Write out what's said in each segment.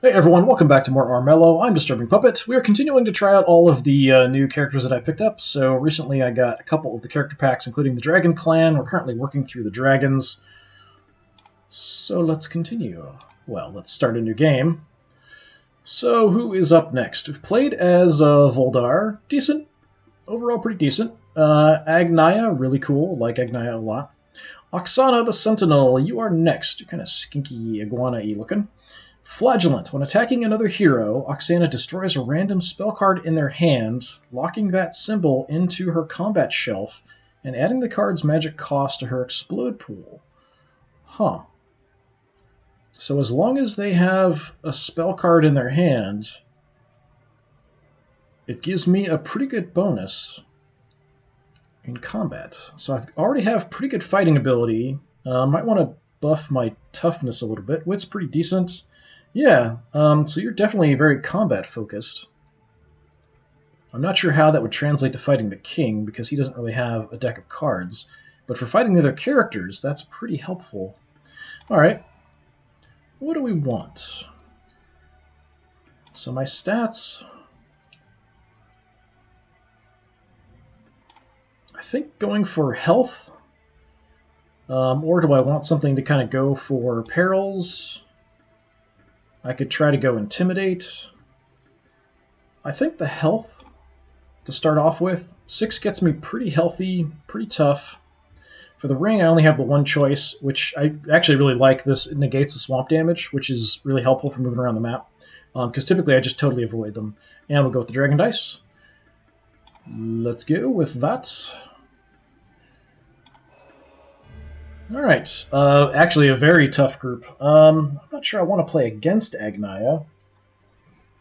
Hey everyone, welcome back to more Armello. I'm DisturbingPuppet. We are continuing to try out all of the new characters that I picked up. So recently I got a couple of the character packs, including the Dragon Clan. We're currently working through the dragons. So let's continue. Well, let's start a new game. So who is up next? We've played as Voldar. Decent. Overall pretty decent. Agnaya, really cool. Like Agnaya a lot. Oxana the Sentinel, you are next. You're kind of skinky, iguana-y looking. Flagellant. When attacking another hero, Oxana destroys a random spell card in their hand, locking that symbol into her combat shelf and adding the card's magic cost to her explode pool. Huh. So as long as they have a spell card in their hand, it gives me a pretty good bonus in combat. So I already have pretty good fighting ability. Might want to buff my toughness a little bit. Wit's pretty decent. Yeah, so you're definitely very combat-focused. I'm not sure how that would translate to fighting the king, because he doesn't really have a deck of cards. But for fighting the other characters, that's pretty helpful. Alright, what do we want? So my stats... I think going for health, or do I want something to kind of go for perils? I could try to go Intimidate. I think the health, to start off with, 6 gets me pretty healthy, pretty tough. For the ring, I only have the one choice, which I actually really like. This negates the swamp damage, which is really helpful for moving around the map, because typically I just totally avoid them. And we'll go with the Dragon Dice. Let's go with that. Alright, actually a very tough group. I'm not sure I want to play against Agnaya.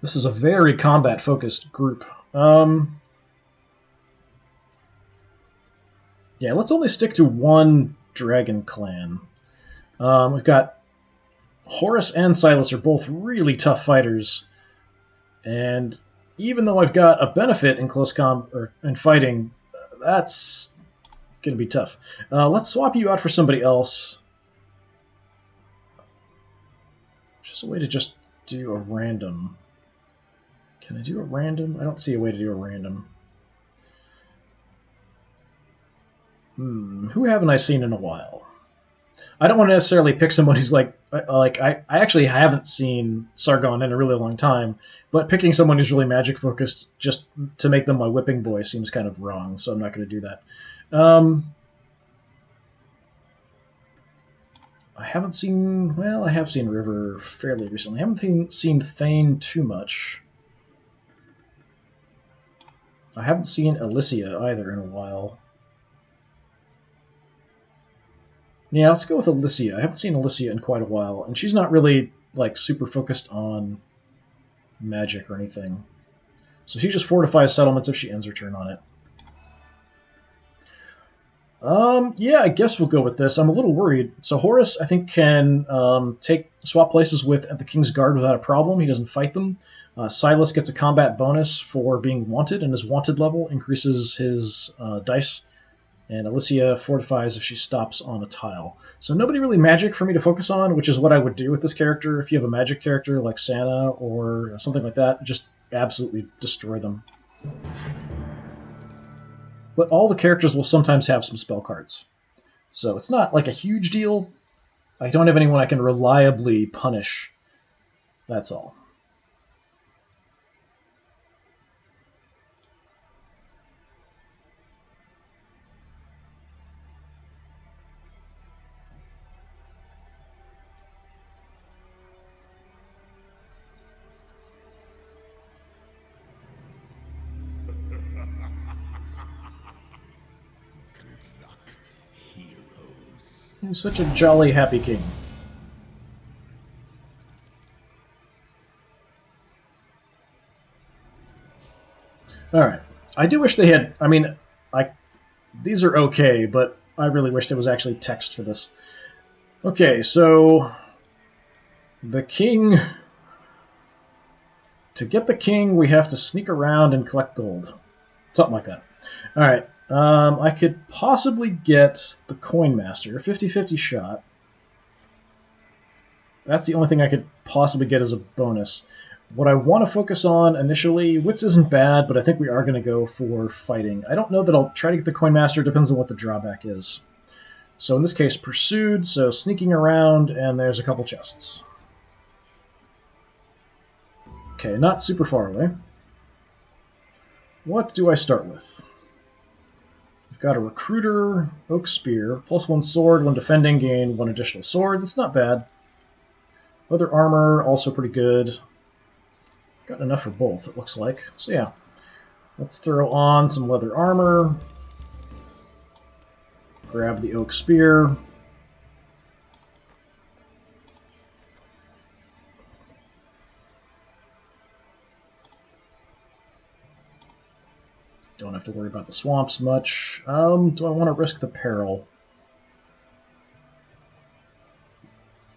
This is a very combat-focused group. Yeah, let's only stick to one Dragon Clan. We've got Horus and Silas are both really tough fighters, and even though I've got a benefit in close in fighting, that's going to be tough. Let's swap you out for somebody else. Just a way to just do a random. Can I do a random? I don't see a way to do a random. Who haven't I seen in a while? I don't want to necessarily pick somebody who's like I actually haven't seen Sargon in a really long time, but picking someone who's really magic focused just to make them my whipping boy seems kind of wrong, so I'm not going to do that. I haven't seen, well, I have seen River fairly recently. I haven't seen Thane too much. I haven't seen Alicia either in a while. Yeah, let's go with Alicia. I haven't seen Alicia in quite a while, and she's not really like super focused on magic or anything. So she just fortifies settlements if she ends her turn on it. Yeah, I guess we'll go with this. I'm a little worried. So Horus, I think, can swap places with the King's Guard without a problem. He doesn't fight them. Silas gets a combat bonus for being wanted, and his wanted level increases his dice. And Alicia fortifies if she stops on a tile. So nobody really magic for me to focus on, which is what I would do with this character. If you have a magic character like Santa or something like that, just absolutely destroy them. But all the characters will sometimes have some spell cards. So it's not like a huge deal. I don't have anyone I can reliably punish. That's all. He's such a jolly, happy king. Alright. I do wish they had... I mean, these are okay, but I really wish there was actually text for this. Okay, so... The king... To get the king, we have to sneak around and collect gold. Something like that. Alright. I could possibly get the Coin Master, 50-50 shot. That's the only thing I could possibly get as a bonus. What I want to focus on initially, wits isn't bad, but I think we are going to go for fighting. I don't know that I'll try to get the Coin Master. Depends on what the drawback is. So in this case, pursued, so sneaking around, and there's a couple chests. Okay, not super far away. What do I start with? We've got a recruiter, oak spear, +1 sword, 1 defending, gain 1 additional sword. That's not bad. Leather armor, also pretty good. Got enough for both, it looks like. So yeah, let's throw on some leather armor. Grab the oak spear. Don't have to worry about the swamps much. Do I want to risk the peril?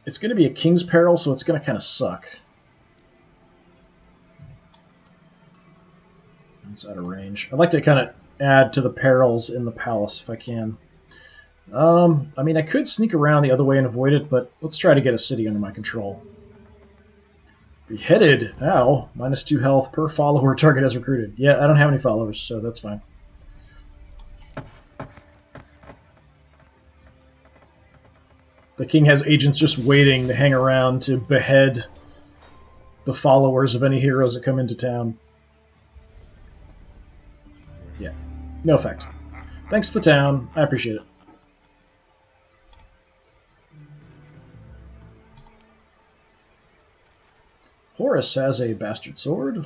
It's going to be a king's peril, so it's going to kind of suck. It's out of range. I'd like to kind of add to the perils in the palace if I can. I mean, I could sneak around the other way and avoid it, but let's try to get a city under my control. Beheaded! Ow. -2 health per follower target has recruited. Yeah, I don't have any followers, so that's fine. The king has agents just waiting to hang around to behead the followers of any heroes that come into town. Yeah, no effect. Thanks to the town. I appreciate it. Horus has a bastard sword.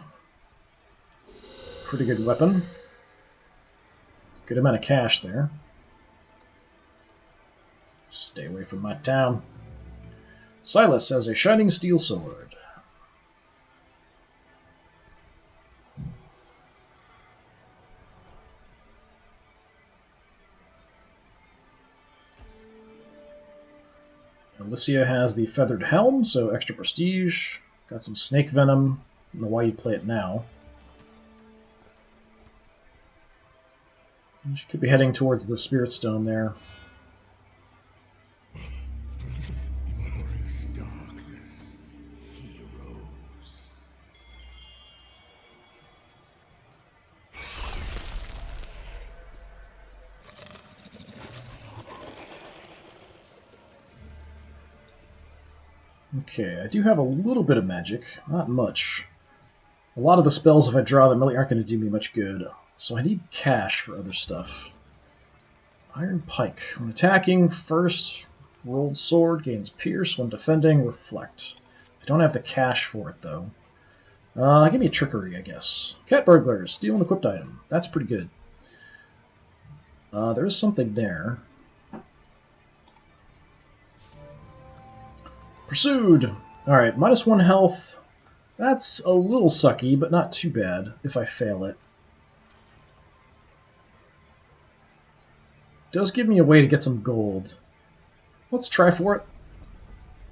Pretty good weapon. Good amount of cash there. Stay away from my town. Silas has a shining steel sword. Alicia has the feathered helm, so extra prestige. Got some snake venom. I don't know why you'd play it now. She could be heading towards the Spirit Stone there. Okay, I do have a little bit of magic, not much. A lot of the spells, if I draw them, really aren't going to do me much good. So I need cash for other stuff. Iron Pike. When attacking, first rolled sword gains pierce. When defending, reflect. I don't have the cash for it, though. Give me a trickery, I guess. Cat burglars. Steal an equipped item. That's pretty good. There is something there. Pursued! Alright, -1 health. That's a little sucky, but not too bad if I fail it. Does give me a way to get some gold. Let's try for it.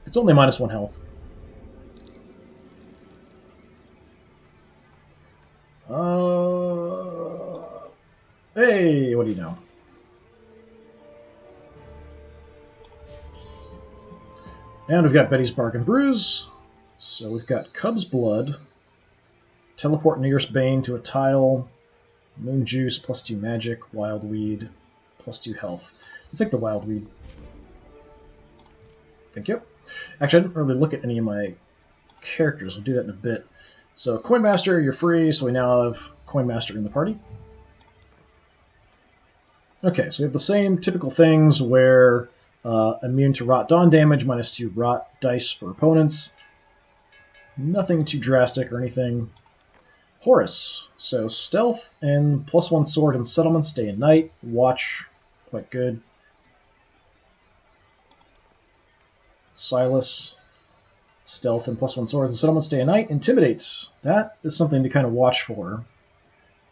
It's only -1 health. Hey, what do you know? And we've got Betty's Bargain Brews. So we've got Cub's Blood, Teleport Nearest Bane to a tile, Moon Juice, +2 magic, Wild Weed, +2 health. Let's take the Wild Weed. Thank you. Actually, I didn't really look at any of my characters. We'll do that in a bit. So Coin Master, you're free, so we now have Coin Master in the party. Okay, so we have the same typical things where immune to Rot Dawn damage, -2 Rot dice for opponents. Nothing too drastic or anything. Horus. So stealth and +1 sword and settlements day and night. Watch, quite good. Silas. Stealth and +1 swords and settlements day and night. Intimidates. That is something to kind of watch for.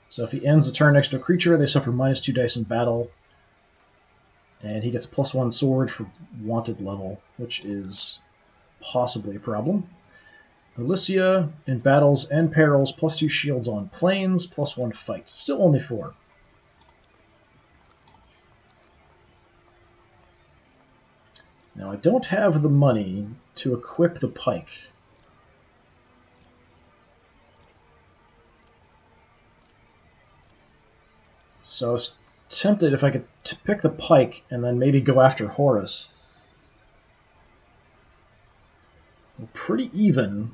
So if he ends the turn next to a creature, they suffer -2 dice in battle. And he gets +1 sword for wanted level, which is possibly a problem. Alicia, in battles and perils, +2 shields on planes, +1 fight. Still only 4. Now I don't have the money to equip the pike. So I was tempted if I could pick the pike and then maybe go after Horus. We're pretty even.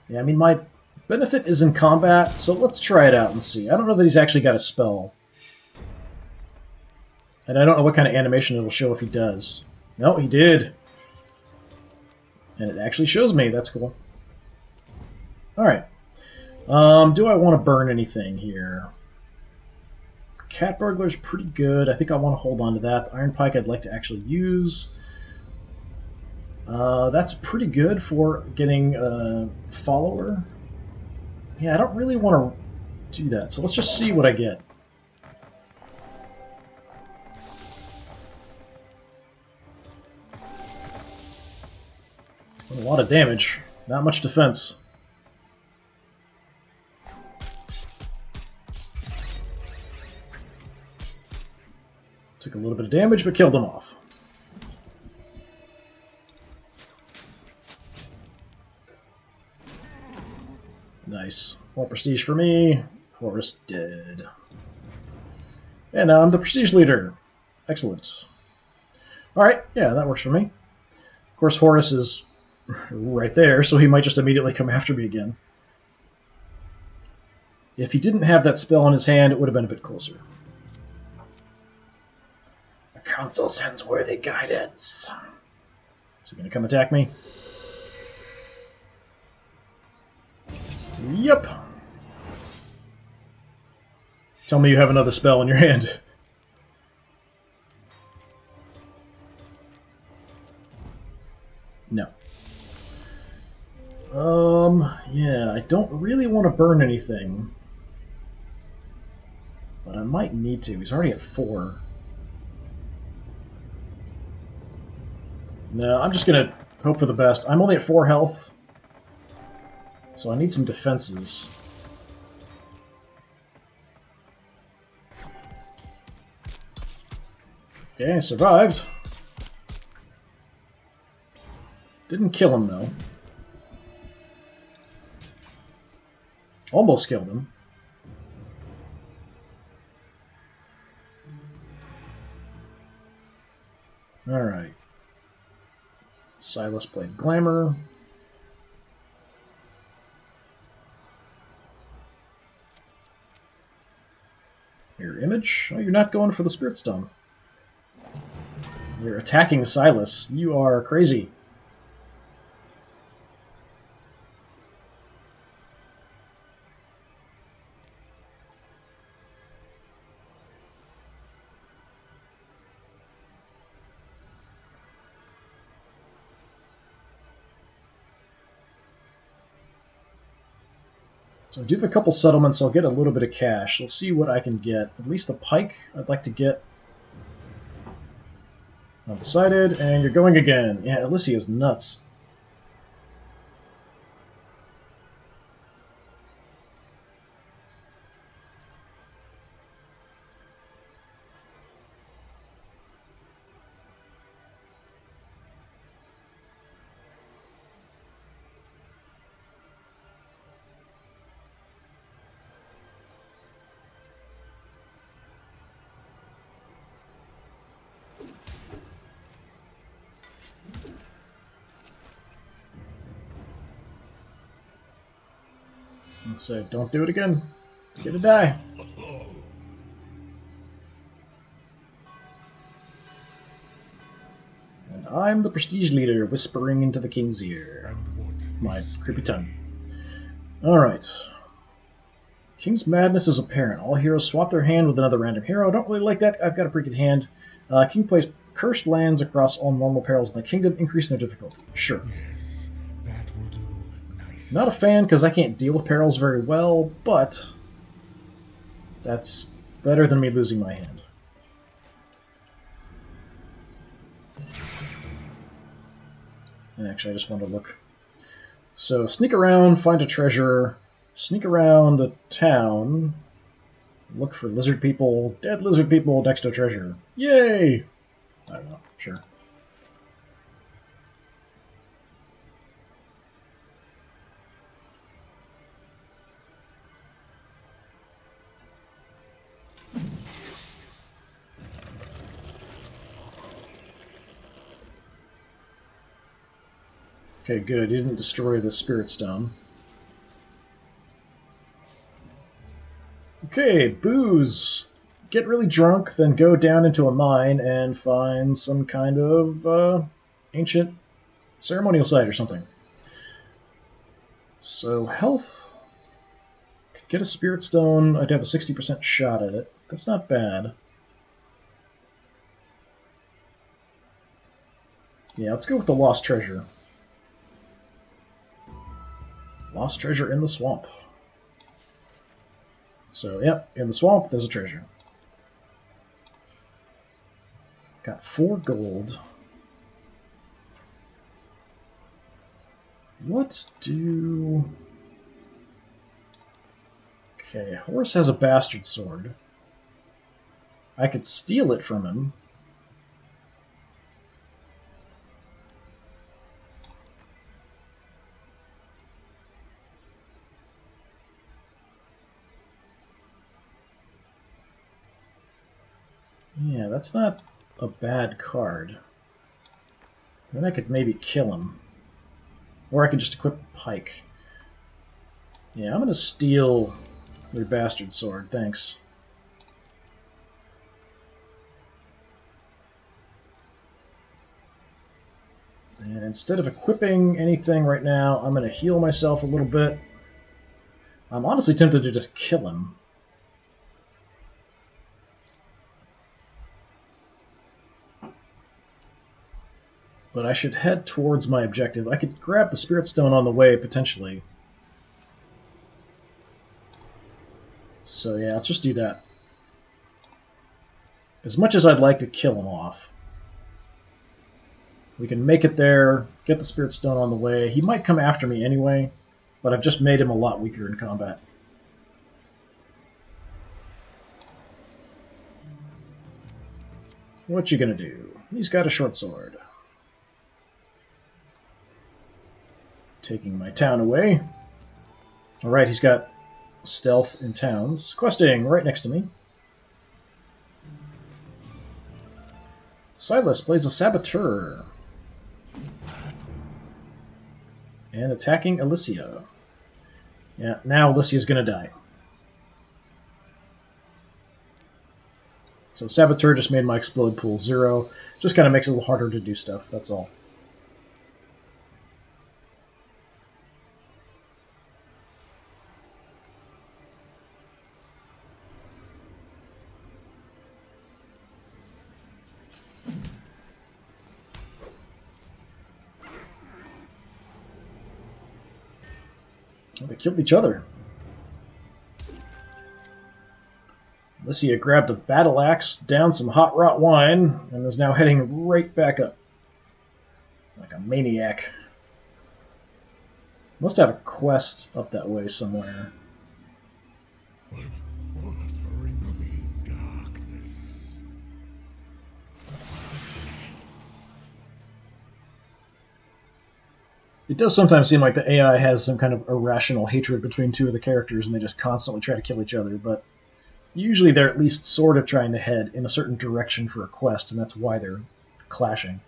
Yeah, I mean, my benefit is in combat, so let's try it out and see. I don't know that he's actually got a spell. And I don't know what kind of animation it'll show if he does. No, he did. And it actually shows me. That's cool. Alright. Do I want to burn anything here? Cat Burglar's pretty good. I think I want to hold on to that. The Iron Pike I'd like to actually use. That's pretty good for getting a follower. Yeah, I don't really want to do that, so let's just see what I get. A lot of damage, not much defense. Took a little bit of damage, but killed him off. Nice. More prestige for me. Horus dead. And now I'm the prestige leader. Excellent. Alright, yeah, that works for me. Of course, Horus is right there, so he might just immediately come after me again. If he didn't have that spell in his hand, it would have been a bit closer. The council sends worthy guidance. Is he going to come attack me? Yep. Tell me you have another spell in your hand. No. Yeah, I don't really want to burn anything. But I might need to. He's already at 4. No, I'm just gonna hope for the best. I'm only at 4 health. So I need some defenses. Okay, I survived. Didn't kill him, though. Almost killed him. Alright. Silas played Glamour. Your image? Oh, you're not going for the Spirit Stone. You're attacking Silas. You are crazy. So I do have a couple settlements, I'll get a little bit of cash. We'll see what I can get. At least the pike I'd like to get. I've decided, and you're going again. Yeah, Alyssio's nuts. So don't do it again. Get to die. And I'm the prestige leader, whispering into the king's ear. My creepy tongue. Alright. King's madness is apparent. All heroes swap their hand with another random hero. I don't really like that. I've got a pretty good hand. King plays cursed lands across all normal perils in the kingdom, increasing their difficulty. Sure. Yes, that will do. Nice. Not a fan because I can't deal with perils very well, but that's better than me losing my hand. Actually, I just wanted to look. So sneak around, find a treasure, sneak around the town, look for lizard people, dead lizard people next to a treasure. Yay! I don't know, sure. Okay, good. You didn't destroy the spirit stone. Okay, booze. Get really drunk, then go down into a mine and find some kind of ancient ceremonial site or something. So health. Could get a spirit stone. I'd have a 60% shot at it. That's not bad. Yeah, let's go with the lost treasure. Lost treasure in the swamp. So, yep, in the swamp, there's a treasure. Got 4 gold. Let's do... Okay, Horse has a bastard sword. I could steal it from him. Yeah, that's not a bad card. Then I could maybe kill him. Or I could just equip Pike. Yeah, I'm going to steal your bastard sword, thanks. And instead of equipping anything right now, I'm going to heal myself a little bit. I'm honestly tempted to just kill him. But I should head towards my objective. I could grab the Spirit Stone on the way, potentially. So yeah, let's just do that. As much as I'd like to kill him off, we can make it there, get the Spirit Stone on the way. He might come after me anyway, but I've just made him a lot weaker in combat. What you gonna do? He's got a short sword. Taking my town away. Alright, he's got stealth in towns. Questing right next to me. Silas plays a saboteur. And attacking Alicia. Yeah, now Alicia's gonna die. So saboteur just made my explode pool 0. Just kind of makes it a little harder to do stuff, that's all. They killed each other. Alicia grabbed a battle axe, downed some hot rot wine, and is now heading right back up. Like a maniac. Must have a quest up that way somewhere. Bring me darkness. It does sometimes seem like the AI has some kind of irrational hatred between two of the characters and they just constantly try to kill each other, but usually they're at least sort of trying to head in a certain direction for a quest, and that's why they're clashing.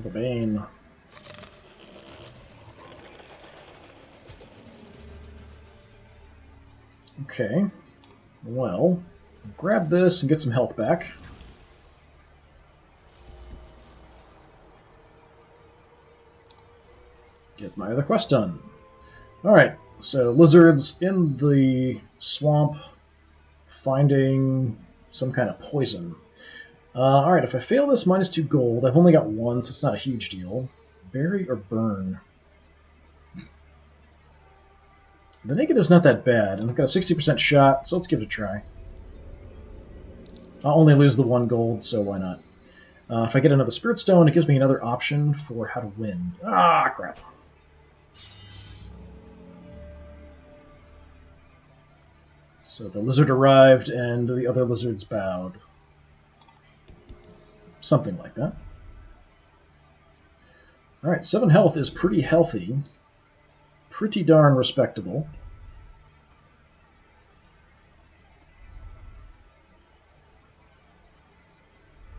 The Bane. Okay, well, grab this and get some health back. Get my other quest done. Alright, so lizards in the swamp finding some kind of poison. Alright, if I fail this, -2 gold. I've only got 1, so it's not a huge deal. Bury or burn? The negative's not that bad, and I've got a 60% shot, so let's give it a try. I'll only lose the 1 gold, so why not? If I get another Spirit Stone, it gives me another option for how to win. Ah, crap. So the lizard arrived, and the other lizards bowed. Something like that. Alright, 7 health is pretty healthy. Pretty darn respectable.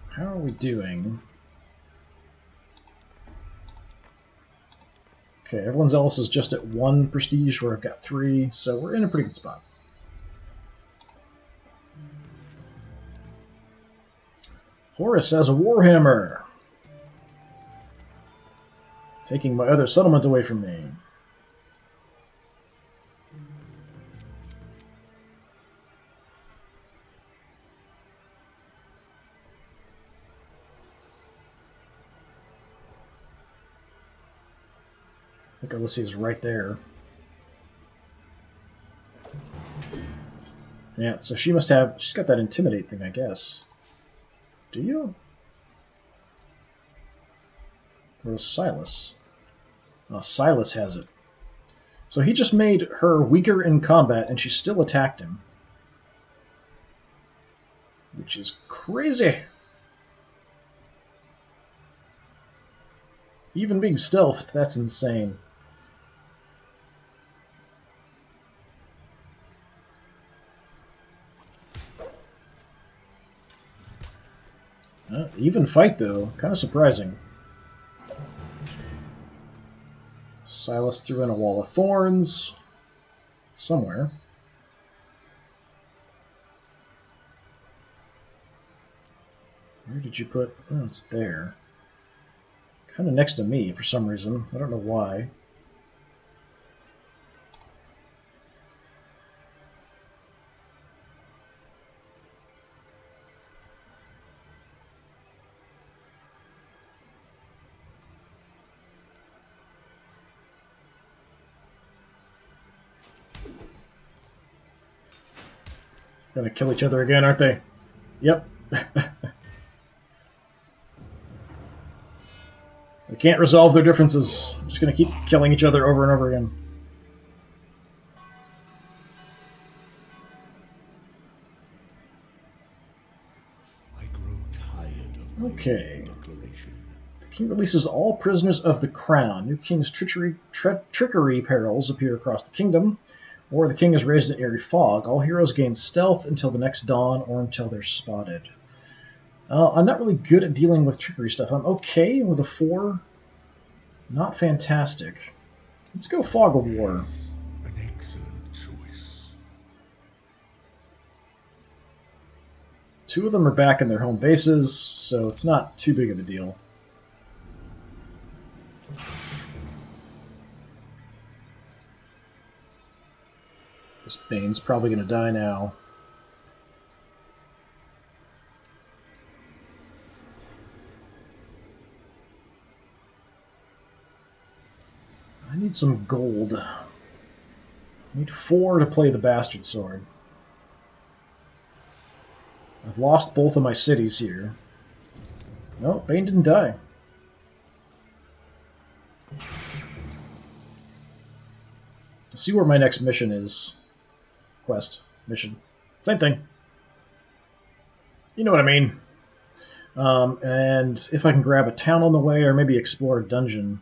How are we doing? Okay, everyone else is just at 1 prestige, where I've got 3, so we're in a pretty good spot. Horus has a warhammer, taking my other settlement away from me. I think Alyssa's right there. Yeah, so she must have... She's got that Intimidate thing, I guess. Do you? Or is Silas? Oh, Silas has it. So he just made her weaker in combat, and she still attacked him. Which is crazy. Even being stealthed, that's insane. Even fight, though. Kind of surprising. Silas threw in a wall of thorns. Somewhere. Where did you put... Oh, it's there. Kind of next to me, for some reason. I don't know why. Gonna kill each other again, aren't they? Yep. They can't resolve their differences. They're just gonna keep killing each other over and over again. I grow tired of Okay. declaration. The king releases all prisoners of the crown. New king's trickery perils appear across the kingdom. Or the king is raised in eerie fog. All heroes gain stealth until the next dawn or until they're spotted. I'm not really good at dealing with trickery stuff. I'm okay with a 4. Not fantastic. Let's go Fog of War. An excellent choice. 2 of them are back in their home bases, so it's not too big of a deal. This Bane's probably going to die now. I need some gold. I need 4 to play the Bastard Sword. I've lost both of my cities here. No, Bane didn't die. Let's see where my next mission is. Quest. Mission. Same thing. You know what I mean. And if I can grab a town on the way, or maybe explore a dungeon.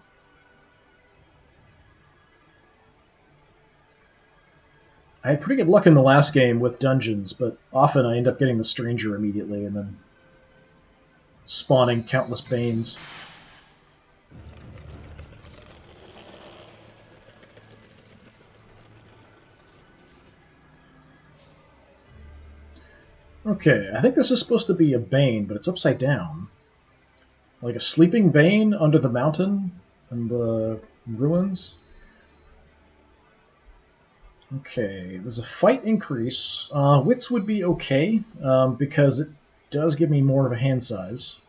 I had pretty good luck in the last game with dungeons, but often I end up getting the stranger immediately and then spawning countless Banes. Okay, I think this is supposed to be a Bane, but it's upside down. Like a sleeping Bane under the mountain and the ruins. Okay, there's a fight increase. Wits would be okay, because does give me more of a hand size.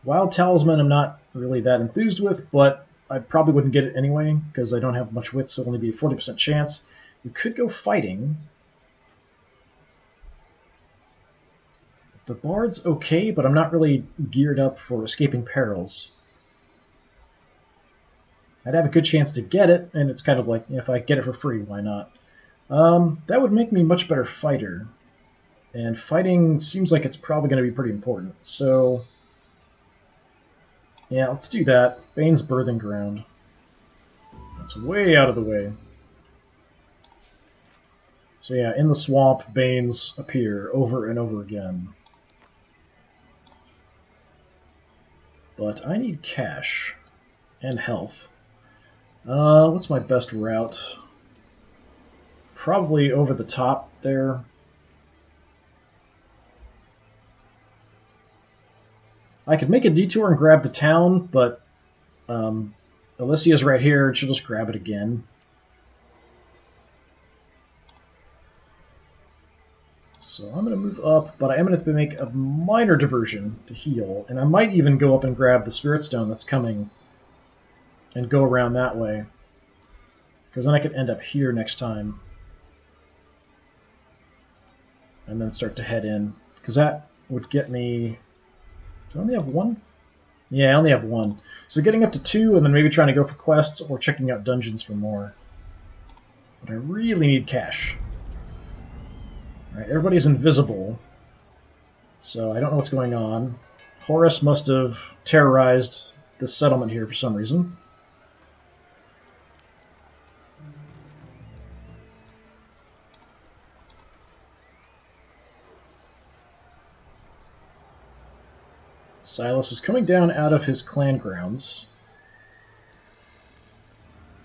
Wild Talisman I'm not really that enthused with, but I probably wouldn't get it anyway because I don't have much wit, so it'll only be a 40% chance. We could go fighting. The Bard's okay, but I'm not really geared up for escaping perils. I'd have a good chance to get it, and it's kind of like, if I get it for free, why not? That would make me a much better fighter. And fighting seems like it's probably going to be pretty important. So, yeah, let's do that. Bane's Birthing Ground. That's way out of the way. So yeah, in the swamp, Banes appear over and over again. But I need cash and health. What's my best route? Probably over the top there. I could make a detour and grab the town, but Alicia's right here, and she'll just grab it again. So I'm going to move up, but I am going to make a minor diversion to heal, and I might even go up and grab the Spirit Stone that's coming and go around that way, because then I could end up here next time and then start to head in, because that would get me... Do I only have one? Yeah, I only have one. So getting up to 2 and then maybe trying to go for quests or checking out dungeons for more. But I really need cash. Alright, everybody's invisible, so I don't know what's going on. Horus must have terrorized this settlement here for some reason. Silas was coming down out of his clan grounds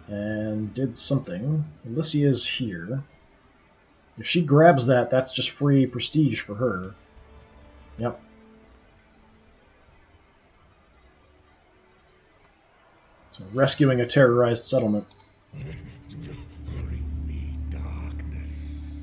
and did something. Alicia's here. If she grabs that, that's just free prestige for her. Yep. So rescuing a terrorized settlement. Bring me darkness.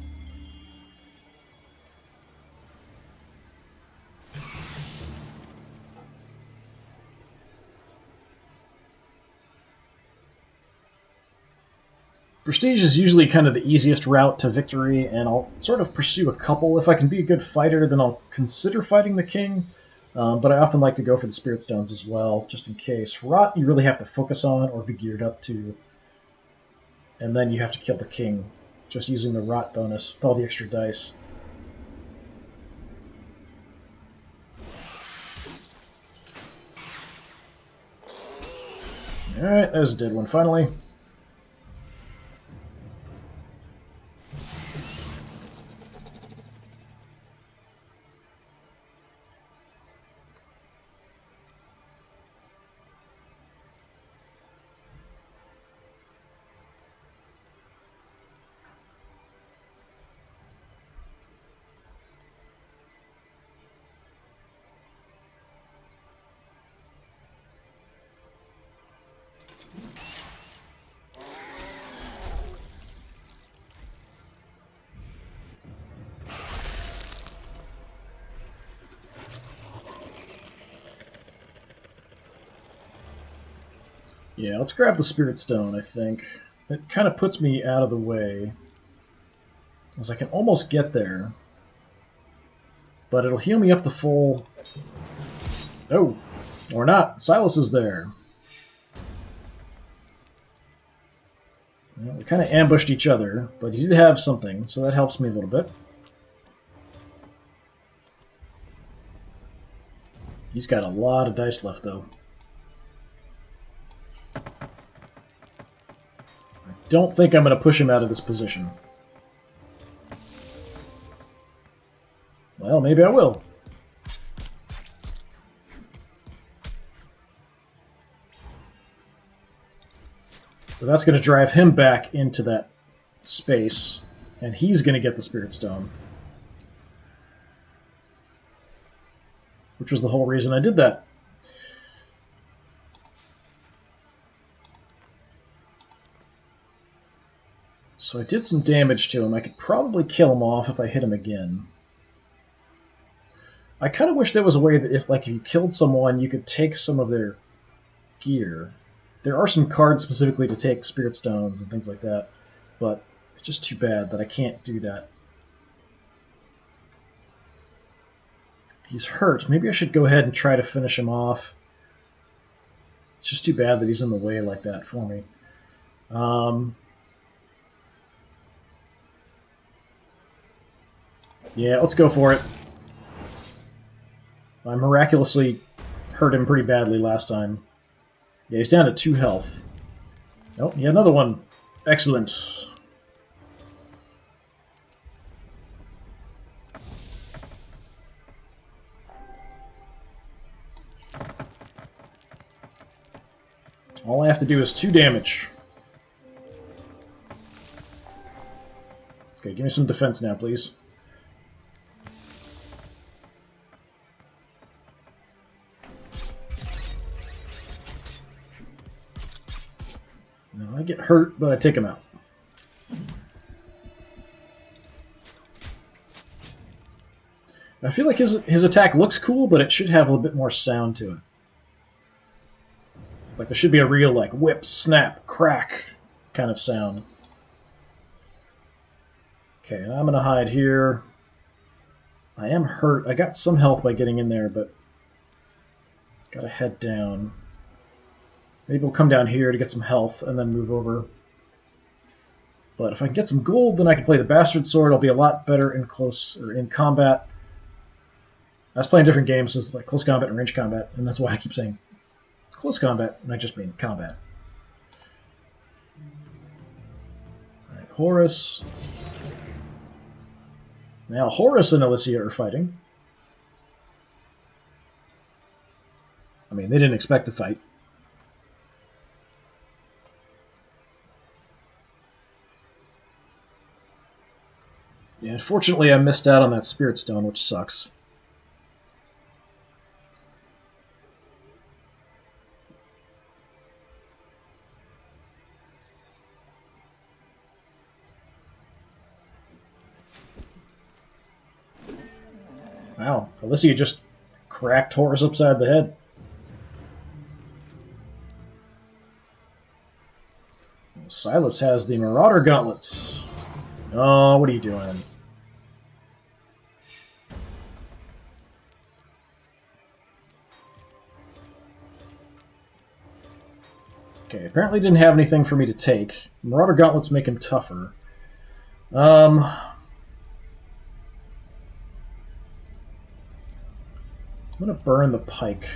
Prestige is usually kind of the easiest route to victory, and I'll sort of pursue a couple. If I can be a good fighter, then I'll consider fighting the king, but I often like to go for the Spirit Stones as well, just in case. Rot you really have to focus on or be geared up to, and then you have to kill the king, just using the Rot bonus with all the extra dice. Alright, there's a dead one finally. Yeah, let's grab the Spirit Stone, I think. It kind of puts me out of the way, as I can almost get there, but it'll heal me up to full... Oh, or not. Silas is there. Well, we kind of ambushed each other, but he did have something, so that helps me a little bit. He's got a lot of dice left, though. Don't think I'm going to push him out of this position. Well, maybe I will. But that's going to drive him back into that space, and he's going to get the Spirit Stone. Which was the whole reason I did that. So I did some damage to him. I could probably kill him off if I hit him again. I kind of wish there was a way that if you killed someone, you could take some of their gear. There are some cards specifically to take spirit stones and things like that, but it's just too bad that I can't do that. He's hurt. Maybe I should go ahead and try to finish him off. It's just too bad that he's in the way like that for me. Yeah, let's go for it. I miraculously hurt him pretty badly last time. Yeah, he's down to 2 health. Oh, yeah, another one. Excellent. All I have to do is 2 damage. Okay, give me some defense now, please. No, I get hurt, but I take him out. I feel like his attack looks cool, but it should have a little bit more sound to it. Like there should be a real like whip, snap, crack kind of sound. Okay, and I'm gonna hide here. I am hurt. I got some health by getting in there, but gotta head down. Maybe we'll come down here to get some health and then move over. But if I can get some gold, then I can play the Bastard Sword. I'll be a lot better in combat. I was playing different games, so it's like close combat and range combat, and that's why I keep saying close combat, and I just mean combat. Alright, Horus. Now Horus and Alicia are fighting. I mean, they didn't expect to fight. Yeah, unfortunately I missed out on that Spirit Stone, which sucks. Wow, Alicia just cracked Horus upside the head. Well, Silas has the Marauder Gauntlets. Oh, what are you doing? Okay, apparently didn't have anything for me to take. Marauder Gauntlets make him tougher. I'm gonna burn the pike.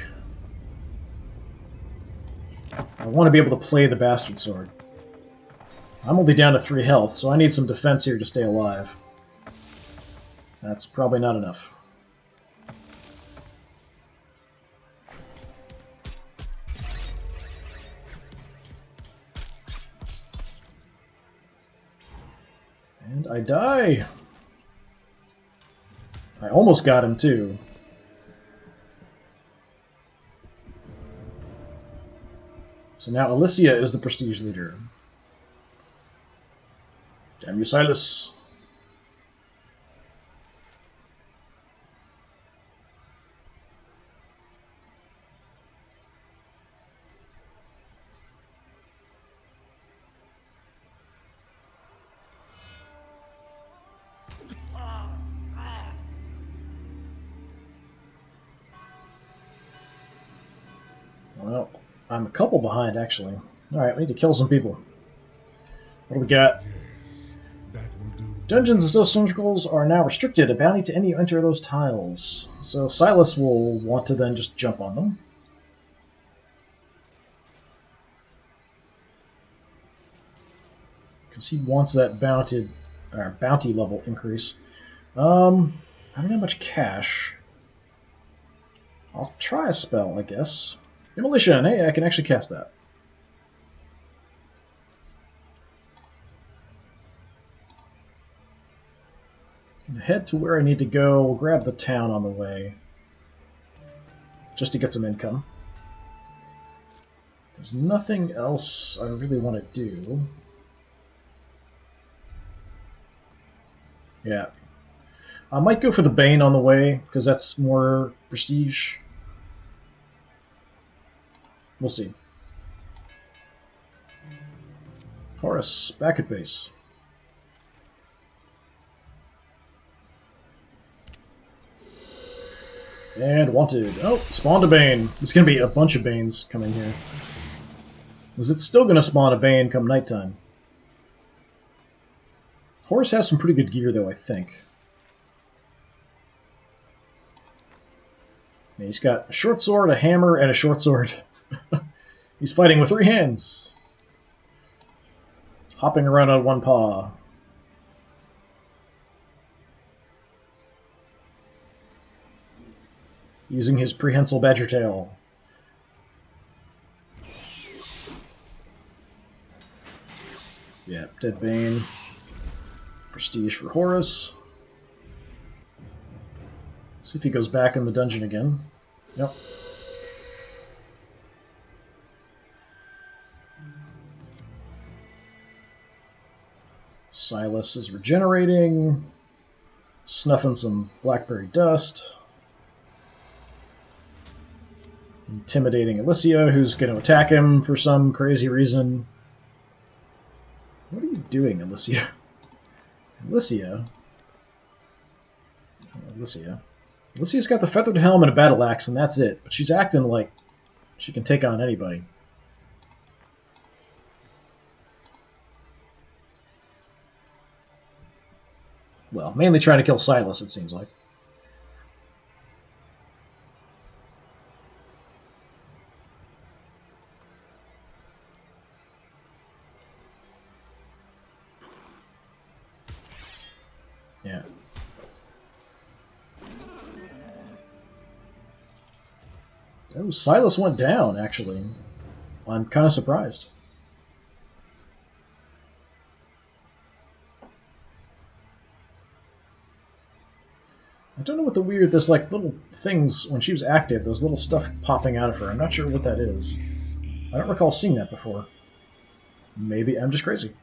I want to be able to play the Bastard Sword. I'm only down to 3 health, so I need some defense here to stay alive. That's probably not enough. And I die! I almost got him, too. So now Alicia is the prestige leader. Damn you, Silas. Well, I'm a couple behind, actually. Alright, we need to kill some people. What do we got? Yes, that will do. Dungeons and Social Circles are now restricted. A bounty to any who enter those tiles. So Silas will want to then just jump on them. Because he wants that bounty level increase. I don't have much cash. I'll try a spell, I guess. Immolation. Hey, I can actually cast that. Head to where I need to go. We'll grab the town on the way. Just to get some income. There's nothing else I really want to do. Yeah. I might go for the Bane on the way, because that's more prestige. We'll see. Horus, back at base. And wanted. Oh, spawned a Bane. There's going to be a bunch of Banes coming here. Is it still going to spawn a Bane come nighttime? Horus has some pretty good gear, though, I think. Yeah, he's got a short sword, a hammer, and a short sword. He's fighting with 3 hands. Hopping around on 1 paw. Using his prehensile badger tail. Yeah, dead Bane. Prestige for Horus. See if he goes back in the dungeon again. Yep. Silas is regenerating. Snuffing some blackberry dust. Intimidating Alicia, who's going to attack him for some crazy reason. What are you doing, Alicia? Alicia? Alicia. Alicia's got the feathered helm and a battle axe, and that's it. But she's acting like she can take on anybody. Well, mainly trying to kill Silas, it seems like. Yeah. Oh, Silas went down, actually. I'm kind of surprised. I don't know what the weird, there's like little things, when she was active, there's little stuff popping out of her. I'm not sure what that is. I don't recall seeing that before. Maybe I'm just crazy.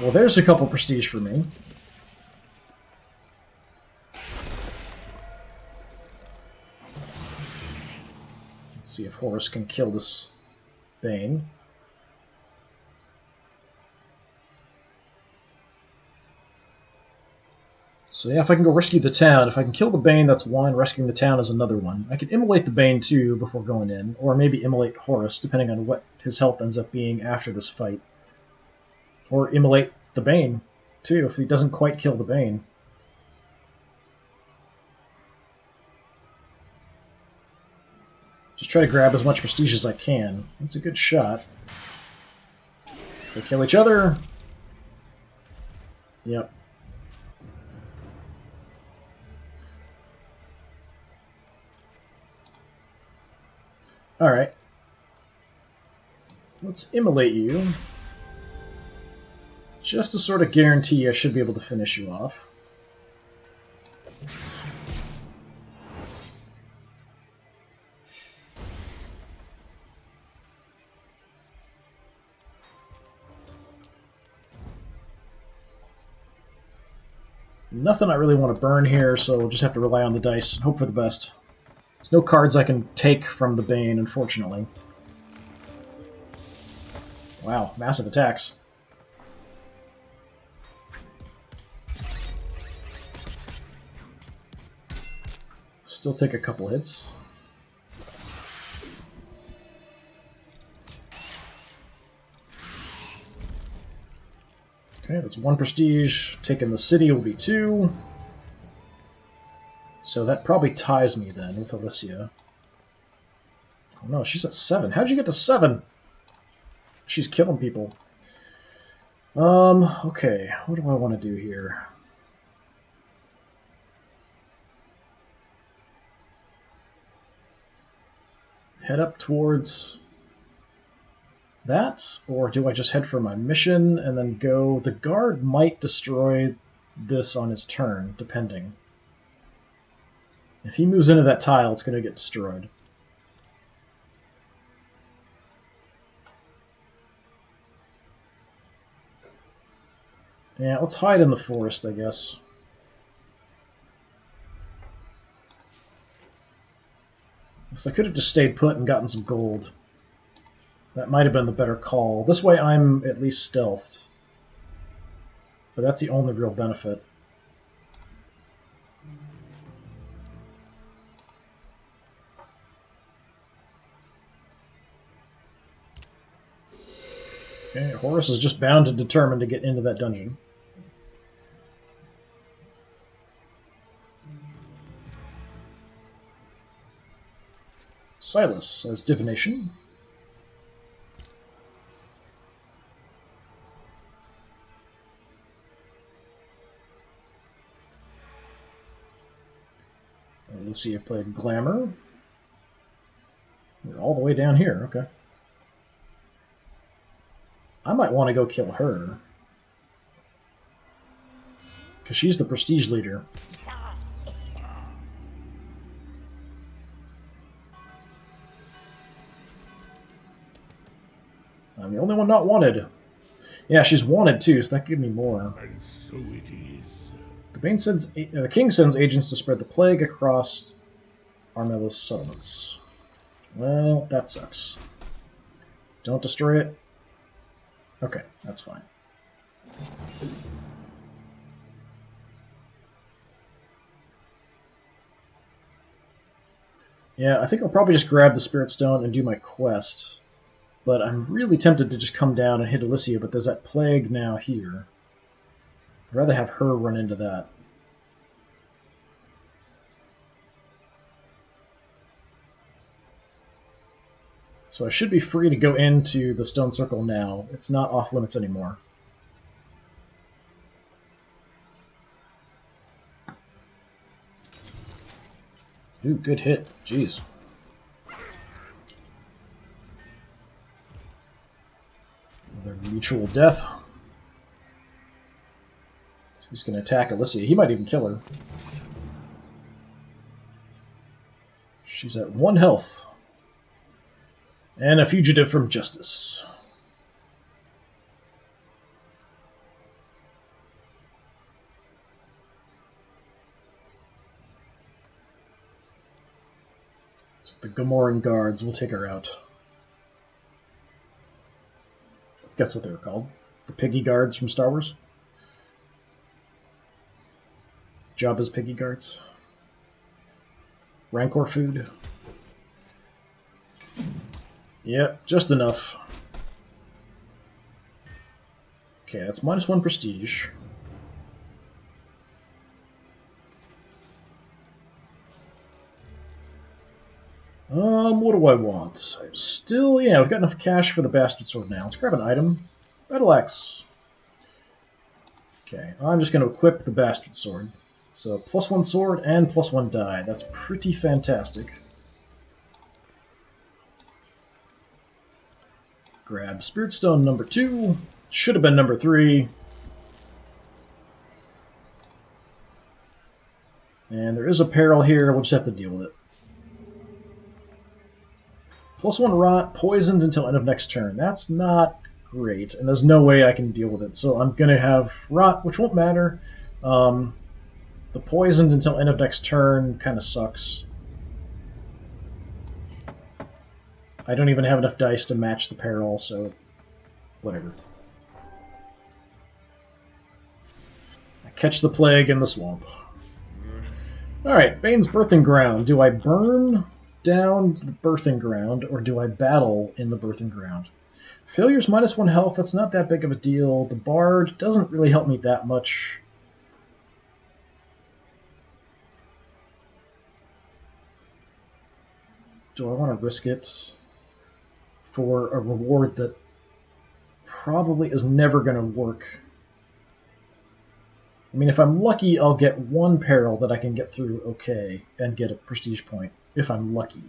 Well, there's a couple prestige for me. Let's see if Horus can kill this Bane. So yeah, if I can go rescue the town, if I can kill the Bane, that's one. Rescuing the town is another one. I can immolate the Bane too before going in, or maybe immolate Horus, depending on what his health ends up being after this fight. Or immolate the Bane too, if he doesn't quite kill the Bane. Just try to grab as much prestige as I can. That's a good shot. They kill each other. Yep. Alright. Let's immolate you. Just to sort of guarantee I should be able to finish you off. Nothing I really want to burn here, so we'll just have to rely on the dice and hope for the best. There's no cards I can take from the Bane, unfortunately. Wow, massive attacks. Still take a couple hits. Okay, that's 1 prestige. Taking the city will be 2. So that probably ties me then with Alicia. Oh no, she's at 7. How'd you get to 7? She's killing people. Okay, what do I want to do here? Head up towards that, or do I just head for my mission and then go? The guard might destroy this on his turn, depending. If he moves into that tile, it's going to get destroyed. Yeah, let's hide in the forest, I guess. So I could have just stayed put and gotten some gold. That might have been the better call. This way I'm at least stealthed. But that's the only real benefit. Okay, Horus is just bound and determined to get into that dungeon. Silas says divination. Let's see, I played Glamour. We're all the way down here, okay. I might want to go kill her. Because she's the prestige leader. I'm the only one not wanted. Yeah, she's wanted too, so that could give me more. And so it is. The king sends agents to spread the plague across Armello's settlements. Well, that sucks. Don't destroy it. Okay, that's fine. Yeah, I think I'll probably just grab the Spirit Stone and do my quest. But I'm really tempted to just come down and hit Alicia, but there's that plague now here. I'd rather have her run into that. So I should be free to go into the Stone Circle now. It's not off limits anymore. Ooh, good hit. Jeez. Another mutual death. So he's going to attack Alicia. He might even kill her. She's at 1 health. And a fugitive from justice. So the Gamoran guards will take her out. That's what they were called. The Piggy Guards from Star Wars. Jabba's Piggy Guards. Rancor food. Yep, just enough. Okay, that's -1 prestige. What do I want? I'm still, yeah, we've got enough cash for the Bastard Sword now. Let's grab an item. Battle Axe. Okay, I'm just going to equip the Bastard Sword. So, +1 sword and +1 die. That's pretty fantastic. Grab Spirit Stone number 2. Should have been number 3. And there is a peril here. We'll just have to deal with it. +1 rot, poisoned until end of next turn. That's not great, and there's no way I can deal with it. So I'm going to have rot, which won't matter. The poisoned until end of next turn kind of sucks. I don't even have enough dice to match the peril, so whatever. I catch the plague in the swamp. Alright, Bane's Birthing Ground. Do I burn down the Birthing Ground, or do I battle in the Birthing Ground? Failure's -1 health, that's not that big of a deal. The Bard doesn't really help me that much. Do I want to risk it for a reward that probably is never going to work? I mean, if I'm lucky, I'll get 1 peril that I can get through okay and get a prestige point, if I'm lucky.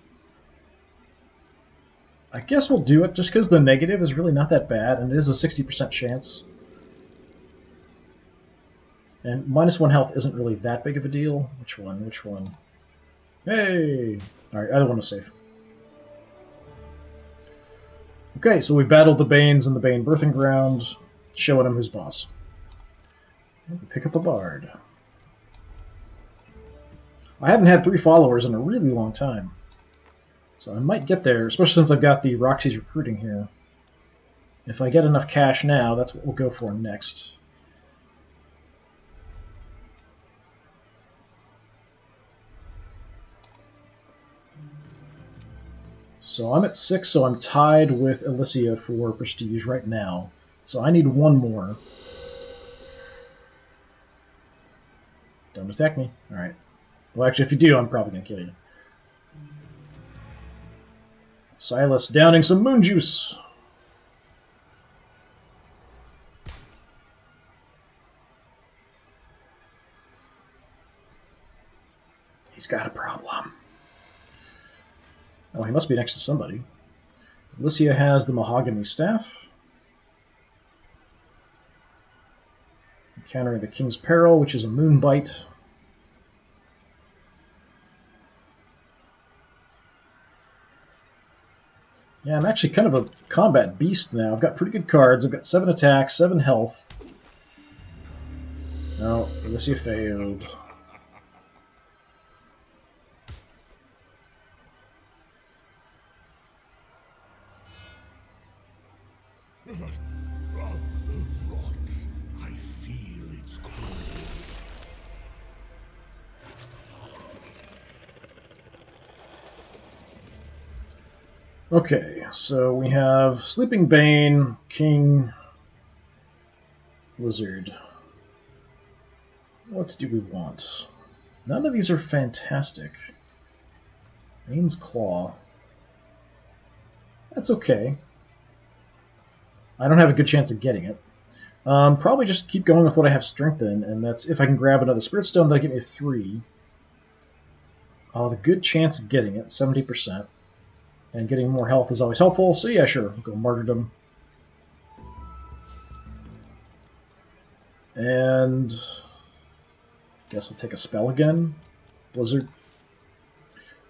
I guess we'll do it just because the negative is really not that bad, and it is a 60% chance. And -1 health isn't really that big of a deal. Which one? Which one? Hey! Alright, either one is safe. Okay, so we battled the Banes in the Bane Birthing Ground, showing him who's boss. Pick up a bard. I haven't had 3 followers in a really long time. So I might get there, especially since I've got the Roxy's recruiting here. If I get enough cash now, that's what we'll go for next. So I'm at 6, so I'm tied with Alicia for prestige right now. So I need 1 more. Don't attack me. Alright. Well, actually, if you do, I'm probably going to kill you. Silas downing some moon juice. He's got a problem. Oh, he must be next to somebody. Alicia has the mahogany staff. Countering the King's Peril, which is a moonbite. Yeah, I'm actually kind of a combat beast now. I've got pretty good cards. I've got 7 attack, 7 health. No, Alicia failed. I feel its cold. Okay, so we have Sleeping Bane, King, Blizzard. What do we want? None of these are fantastic. Bane's Claw. That's okay. I don't have a good chance of getting it. Probably just keep going with what I have strength in, and that's if I can grab another Spirit Stone, that'll give me a 3. I'll have a good chance of getting it, 70%. And getting more health is always helpful, so yeah, sure, we'll go Martyrdom. And guess I'll take a spell again. Blizzard.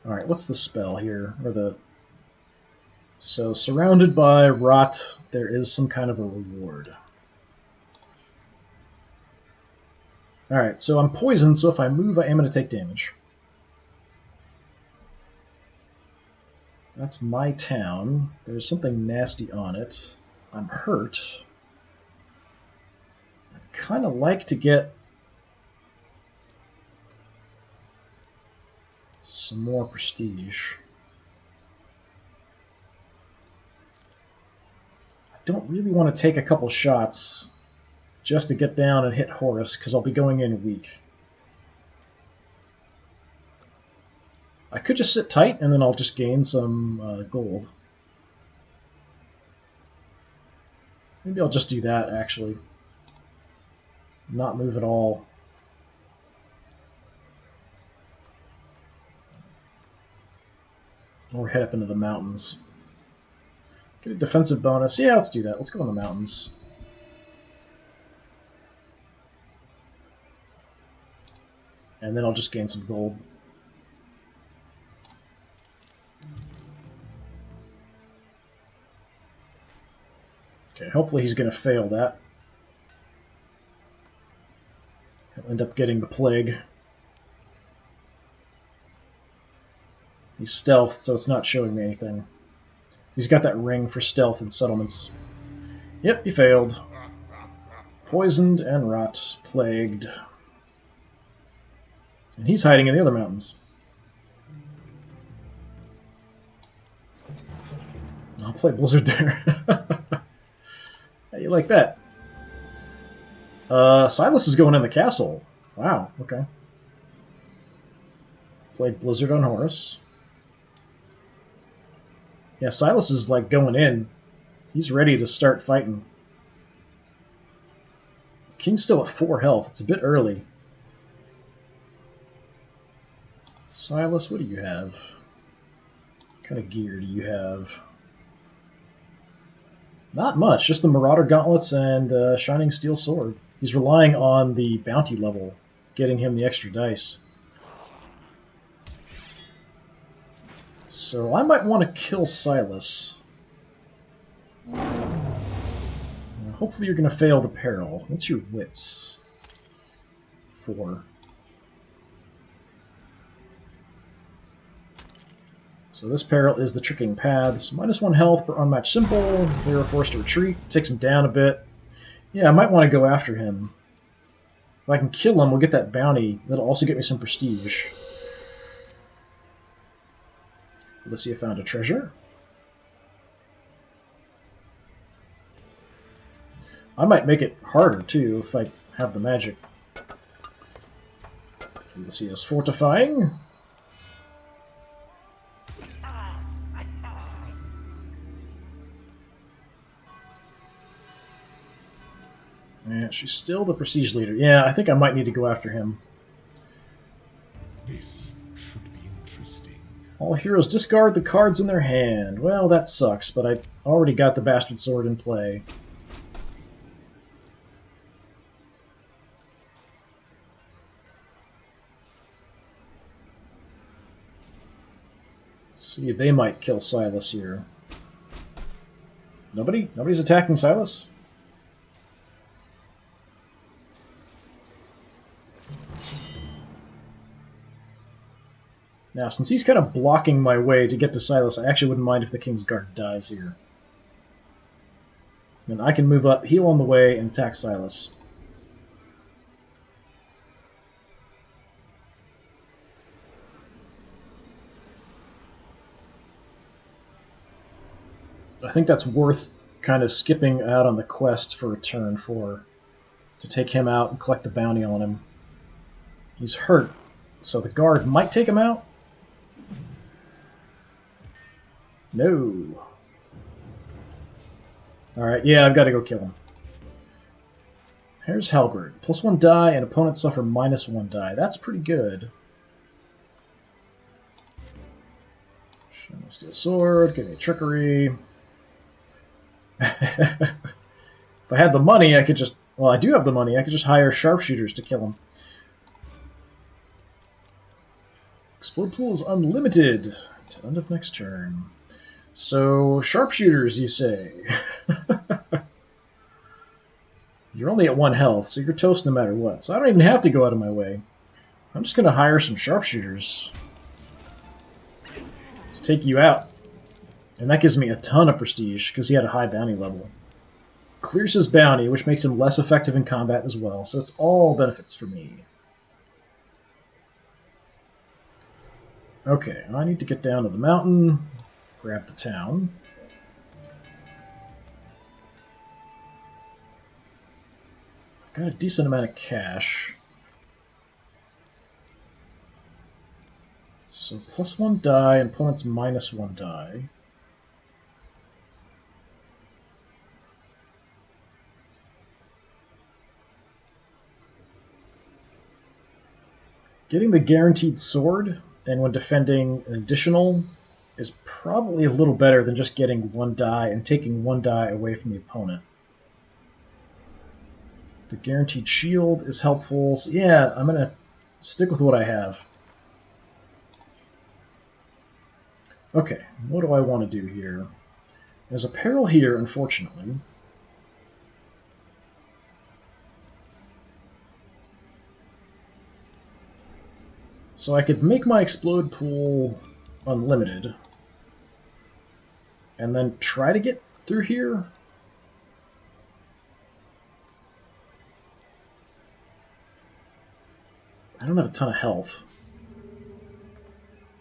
Alright, what's the spell here? So, surrounded by rot, there is some kind of a reward. Alright, so I'm poisoned, so if I move, I am going to take damage. That's my town. There's something nasty on it. I'm hurt. I'd kind of like to get some more prestige. I don't really want to take a couple shots just to get down and hit Horus, because I'll be going in weak. I could just sit tight, and then I'll just gain some gold. Maybe I'll just do that, actually. Not move at all. Or head up into the mountains. Get a defensive bonus. Yeah, let's do that. Let's go in the mountains. And then I'll just gain some gold. Okay, hopefully he's going to fail that. He'll end up getting the plague. He's stealthed, so it's not showing me anything. He's got that ring for stealth and settlements. Yep, he failed. Poisoned and rot, plagued. And he's hiding in the other mountains. I'll play Blizzard there. How you like that? Silas is going in the castle. Wow, okay. Played Blizzard on Horus. Yeah, Silas is like going in. He's ready to start fighting. King's still at 4 health. It's a bit early. Silas, what do you have? What kind of gear do you have? Not much, just the Marauder Gauntlets and Shining Steel Sword. He's relying on the bounty level, getting him the extra dice. So I might want to kill Silas. Hopefully you're going to fail the peril. What's your wits? 4. So this peril is the Tricking Paths. -1 health per unmatched symbol. They are forced to retreat. Takes him down a bit. Yeah, I might want to go after him. If I can kill him, we'll get that bounty. That'll also get me some prestige. Let's see if I found a treasure. I might make it harder, too, if I have the magic. Let's see, it's fortifying. Yeah, she's still the prestige leader. Yeah, I think I might need to go after him. This should be interesting. All heroes discard the cards in their hand. Well, that sucks, but I already got the bastard sword in play. Let's see, they might kill Silas here. Nobody? Nobody's attacking Silas? Now, since he's kind of blocking my way to get to Silas, I actually wouldn't mind if the King's Guard dies here. Then I can move up, heal on the way, and attack Silas. I think that's worth kind of skipping out on the quest for a turn for, to take him out and collect the bounty on him. He's hurt, so the guard might take him out. No. Alright, yeah, I've got to go kill him. Here's Halberd. +1 die, and opponents suffer -1 die. That's pretty good. Steel sword, give me trickery. If I had the money, I could just... Well, I do have the money. I could just hire sharpshooters to kill him. Explode pool is unlimited until end of next turn. So, sharpshooters, you say? You're only at 1 health, so you're toast no matter what. So I don't even have to go out of my way. I'm just going to hire some sharpshooters to take you out. And that gives me a ton of prestige, because he had a high bounty level. Clears his bounty, which makes him less effective in combat as well, so it's all benefits for me. Okay, I need to get down to the mountain, grab the town. I've got a decent amount of cash. So +1 die, and opponent's -1 die. Getting the guaranteed sword, and when defending an additional, is probably a little better than just getting 1 die and taking 1 die away from the opponent. The guaranteed shield is helpful, so yeah, I'm going to stick with what I have. Okay, what do I want to do here? There's a peril here, unfortunately. So I could make my explode pool unlimited, and then try to get through here. I don't have a ton of health.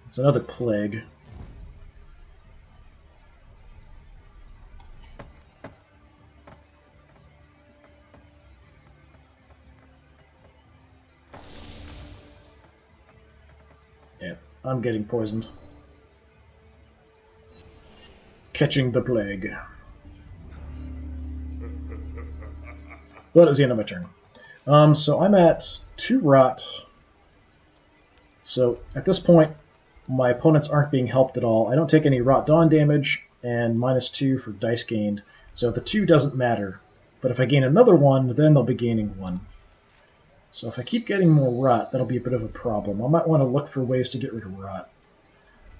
It's another plague. Yeah, I'm getting poisoned. Catching the plague. But it was the end of my turn. So I'm at 2 rot. So at this point, my opponents aren't being helped at all. I don't take any Rot Dawn damage, and -2 for dice gained. So the 2 doesn't matter. But if I gain another 1, then they'll be gaining 1. So if I keep getting more rot, that'll be a bit of a problem. I might want to look for ways to get rid of rot.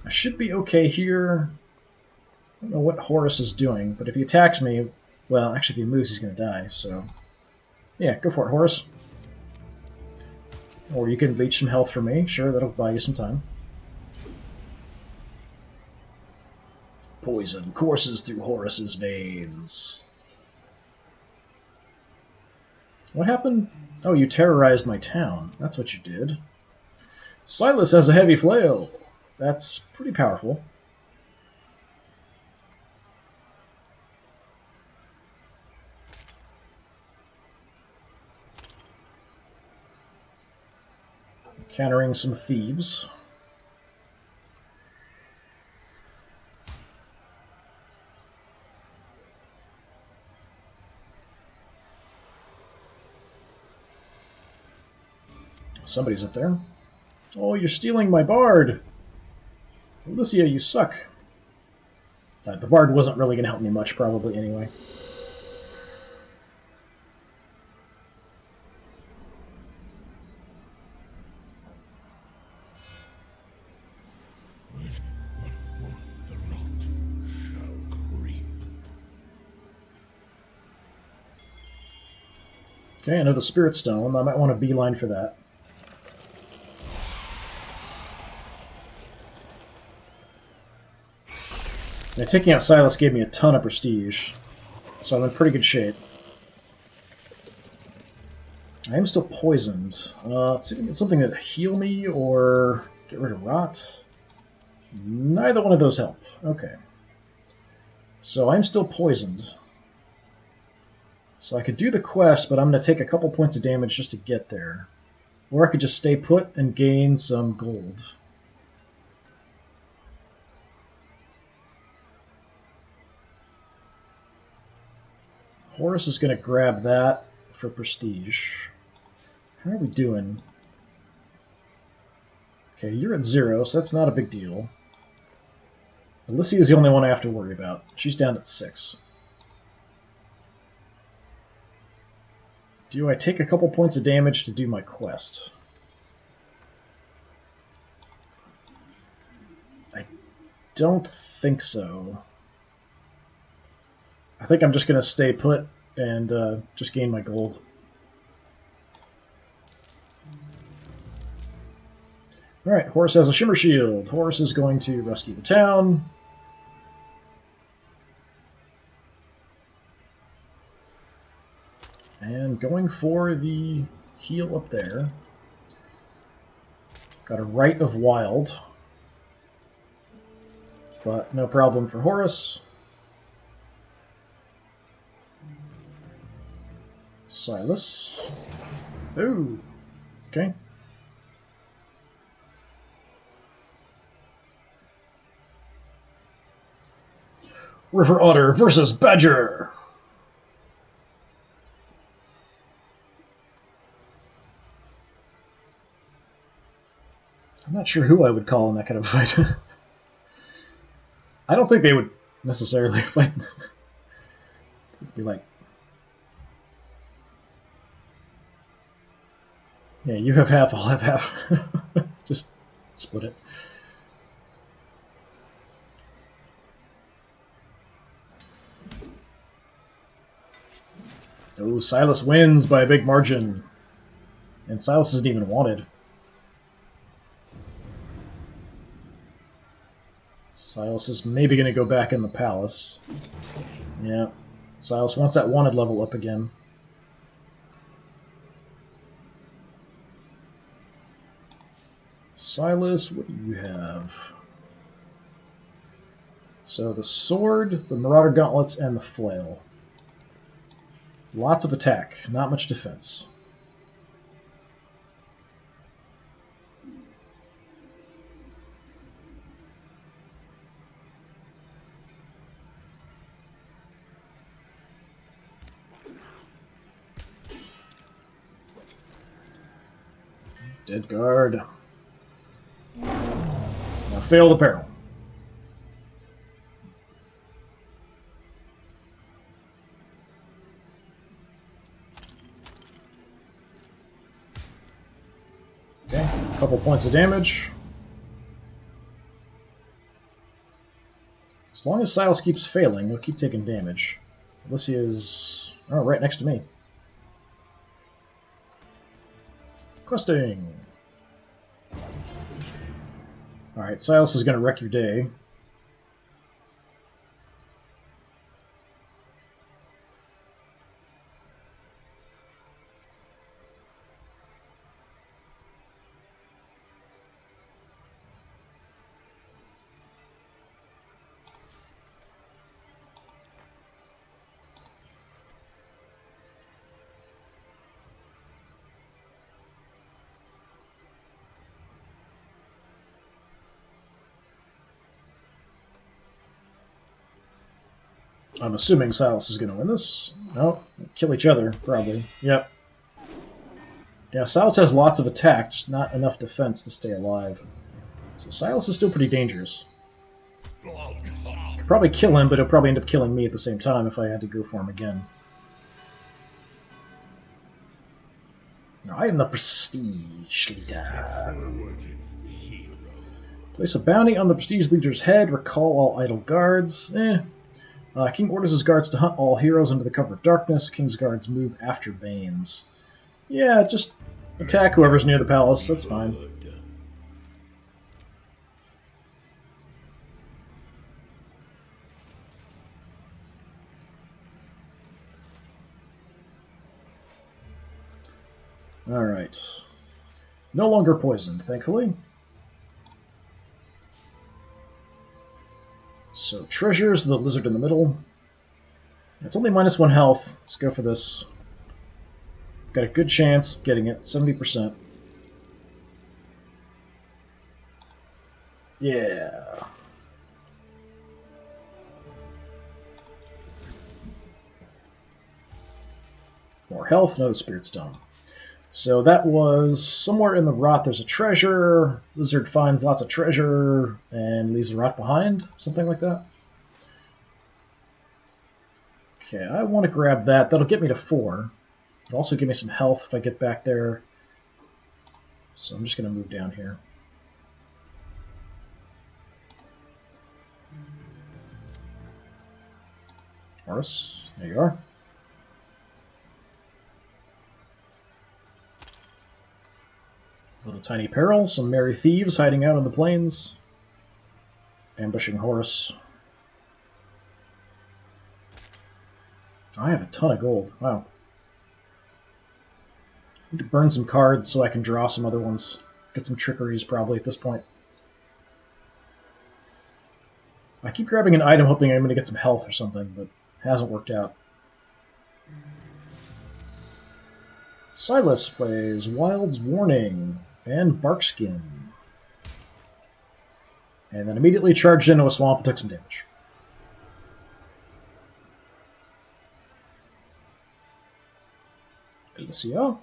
I should be okay here. I don't know what Horus is doing, but if he attacks me, well, actually if he moves, he's going to die, so... Yeah, go for it, Horus. Or you can leech some health for me. Sure, that'll buy you some time. Poison courses through Horus's veins. What happened? Oh, you terrorized my town. That's what you did. Silas has a heavy flail. That's pretty powerful. Countering some thieves. Somebody's up there. Oh, you're stealing my bard! Alicia, you suck. The bard wasn't really going to help me much, probably, anyway. The rot shall creep. Okay, another Spirit Stone. I might want a beeline for that. Now, taking out Silas gave me a ton of prestige, so I'm in pretty good shape. I am still poisoned. Let's see if I can get something that heal me or get rid of rot. Neither one of those help. Okay. So I'm still poisoned. So I could do the quest, but I'm going to take a couple points of damage just to get there. Or I could just stay put and gain some gold. Horus is going to grab that for prestige. How are we doing? Okay, you're at 0, so that's not a big deal. Alicia is the only one I have to worry about. She's down at 6. Do I take a couple points of damage to do my quest? I don't think so. I think I'm just going to stay put and just gain my gold. Alright, Horus has a Shimmer Shield. Horus is going to rescue the town. And going for the heal up there. Got a Rite of Wild. But no problem for Horus. Silas. Ooh. Okay. River Otter versus Badger. I'm not sure who I would call in that kind of fight. I don't think they would necessarily fight. It'd be like, yeah, you have half, I'll have half. Just split it. Oh, Silas wins by a big margin. And Silas isn't even wanted. Silas is maybe going to go back in the palace. Yeah. Silas wants that wanted level up again. Silas, what do you have? So the sword, the Marauder Gauntlets, and the flail. Lots of attack, not much defense. Dead guard. Now fail the peril. Okay, a couple points of damage. As long as Silas keeps failing, he'll keep taking damage. Alicia is right next to me. Questing. Alright, Silas is going to wreck your day. I'm assuming Silas is going to win this. No, kill each other, probably. Yep. Yeah, Silas has lots of attack, just not enough defense to stay alive. So Silas is still pretty dangerous. Could probably kill him, but he'll probably end up killing me at the same time if I had to go for him again. Now, I am the Prestige Leader. Place a bounty on the Prestige Leader's head, recall all idle guards. King orders his guards to hunt all heroes under the cover of darkness. King's guards move after Banes. Yeah, just attack whoever's near the palace, that's fine. Alright. No longer poisoned, thankfully. So, treasures, the lizard in the middle. It's only -1 health. Let's go for this. Got a good chance of getting it, 70%. Yeah. More health, another spirit stone. So that was somewhere in the rot there's a treasure. Lizard finds lots of treasure and leaves the rot behind. Something like that. Okay, I want to grab that. That'll get me to 4. It'll also give me some health if I get back there. So I'm just going to move down here. Horus, there you are. Little tiny peril, some merry thieves hiding out on the plains. Ambushing Horus. I have a ton of gold. Wow. I need to burn some cards so I can draw some other ones. Get some trickeries probably at this point. I keep grabbing an item hoping I'm going to get some health or something, but it hasn't worked out. Silas plays Wild's Warning and Barkskin. And then immediately charged into a swamp and took some damage. Alicia.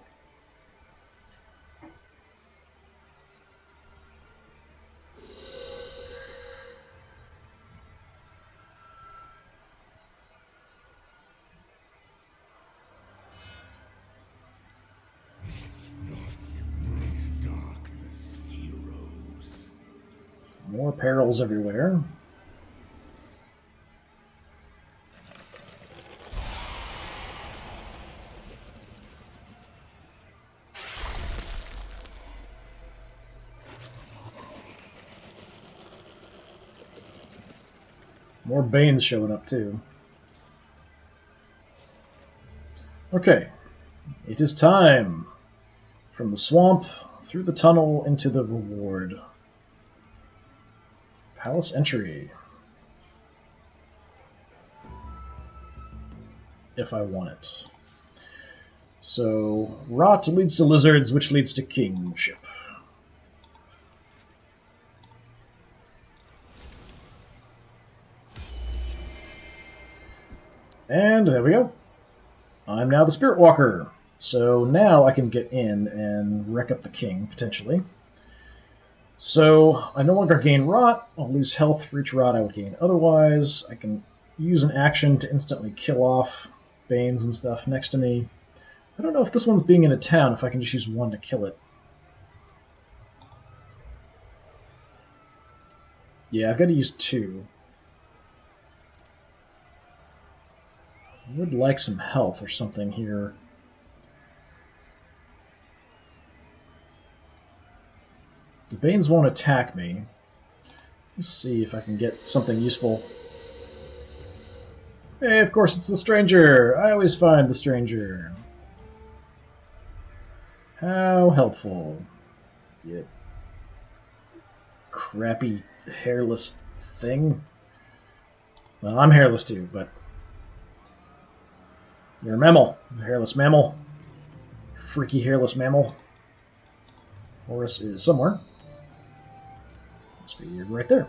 More perils everywhere. More Banes showing up too. Okay, it is time. From the swamp, through the tunnel, into the reward. Palace entry. If I want it. So, rot leads to lizards, which leads to kingship. And there we go. I'm now the Spirit Walker. So now I can get in and wreck up the king, potentially. So I no longer gain rot. I'll lose health for each rot I would gain otherwise. I can use an action to instantly kill off Banes and stuff next to me. I don't know if this one's being in a town, if I can just use one to kill it. Yeah, I've got to use 2. I would like some health or something here. The Banes won't attack me. Let's see if I can get something useful. Hey, of course it's the stranger! I always find the stranger. How helpful. You crappy, hairless thing. Well, I'm hairless too, but... You're a mammal. A hairless mammal. Freaky hairless mammal. Horus is somewhere. Must be right there.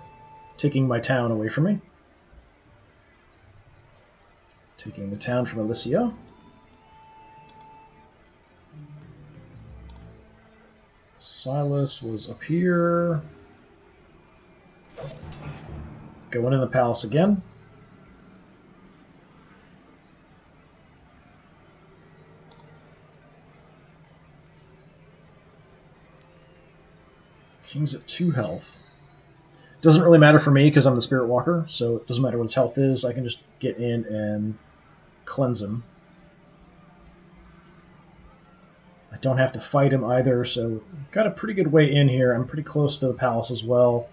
Taking my town away from me. Taking the town from Alicia. Silas was up here. Going in the palace again. King's at 2 health. Doesn't really matter for me because I'm the Spirit Walker, so it doesn't matter what his health is. I can just get in and cleanse him. I don't have to fight him either, so got a pretty good way in here. I'm pretty close to the palace as well.